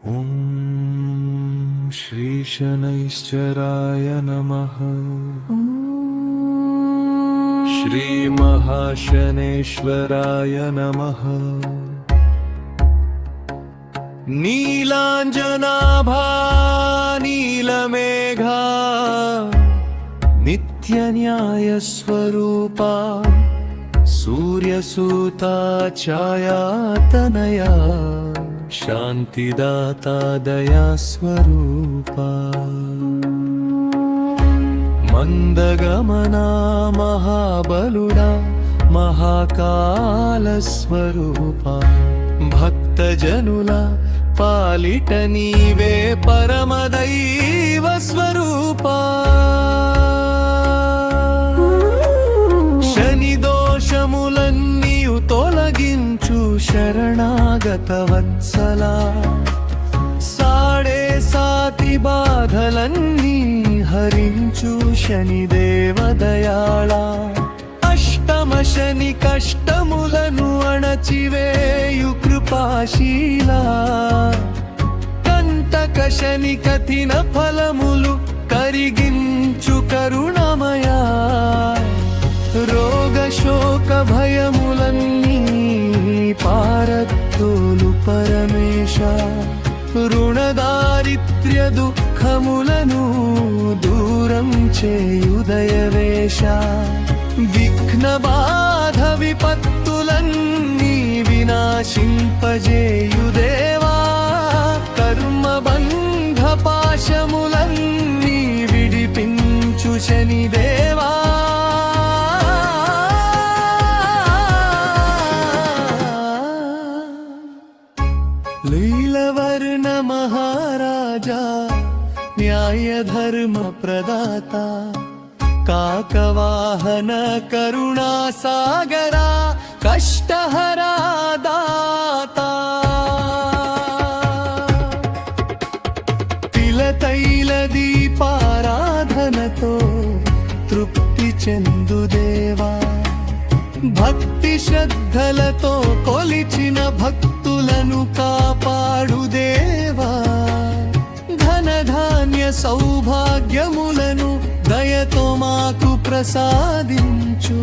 ॐ श्रीशनैश्चराय नमः। श्रीमहाशनेश्वराय नमः। नीलाञ्जनाभा नीलमेघा नित्यन्यायस्वरूपा सूर्यसूता छायातनया शान्तिदाता दया स्वरूपा मंदगमना महाबलुडा महाकालस्वरूपा भक्तजनुला पालिट नीवे परमदैव स्वरूपा शनि दोषमुलन्नियु तोलगिंचु शरणागत वत्सला साडे साति बाधलन्नी हरिंचु शनिदेव दयाळा अष्टम शनि कष्टमुలను अणचिवेयु कृपाशीला कंटक शनि कठिन फलमुलु करिगिंचु करुणमया रोग शोक भयमुलन्नी पारत्तोलु परमेश ऋण दारिद्र्य दुःखमुలను दूरं చేయు దయవేశ విఘ్న బాధ విపత్తులన్నీ వినాశింపజేయు దేవా కర్మ బంధ పాశములన్నీ విడిపించు శనిదేవా लीलवर्ण महाराजा न्याय धर्म प्रदाता काकवाहन करुणा सागरा कष्टहरा दाता तिलतैल दीपाराधनतो तृप्ति चंदु देवा भक्ति श्रद्धलतो कोलिचिन भक्तुలను కాపాడు దేవా ధన ధాన్య సౌభాగ్యములను దయతో మాకు ప్రసాదించు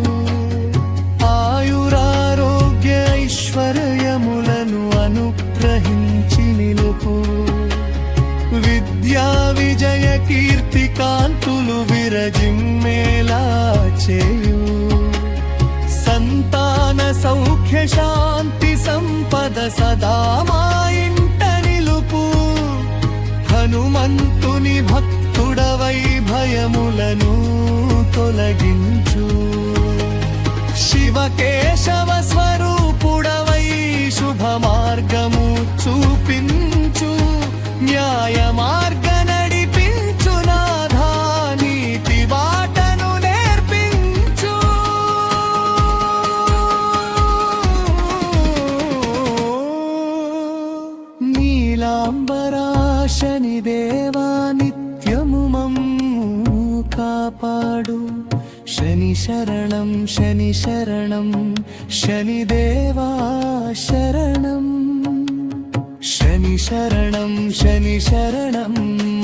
ఆయురారోగ్య ఐశ్వర్యములను అనుగ్రహించి నిలుపు విద్యా విజయ కీర్తి కాంతులు విరజిమ్మేలా చేయు సంతాన సౌఖ్య శాంతి సంపద సదా మా ఇంట నిలుపు హనుమంతుని భక్తుడవై భయములను తొలగించు శివ కేశవ స్వరూపుడవై శుభ మార్గము చూపించు న్యాయ మార్గ నడిపించు నాథా నీతి బాటను నేర్పించు నీలాంబరా శనిదేవా నిత్యము మమ్ము కాపాడు శని శరణం శని శరణం శనిదేవా శరణం శని శరణం శని శరణం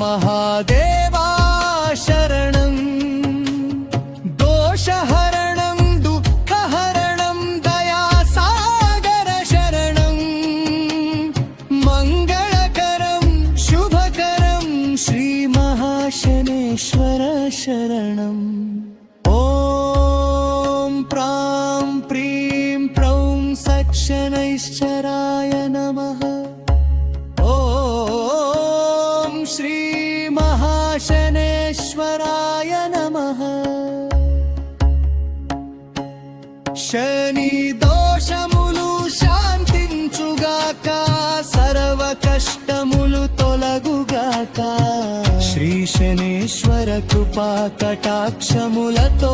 మహాదేవా శరణం దోషహరణం దుఃఖహరణం దయాసాగర శరణం మంగళకరం శుభకరం శ్రీ మహాశనేశ్వర శరణం ఓం ప్రాం ప్రీం ప్రౌం సత్శనైశ్చరాయ నమః ఓం శ్రీ మహాశనేశ్వరాయ నమః శని దోషములు శాంతించుగాక సర్వ కష్టములు తొలగుగాక శ్రీ శనేశ్వర కృపా కటాక్షములతో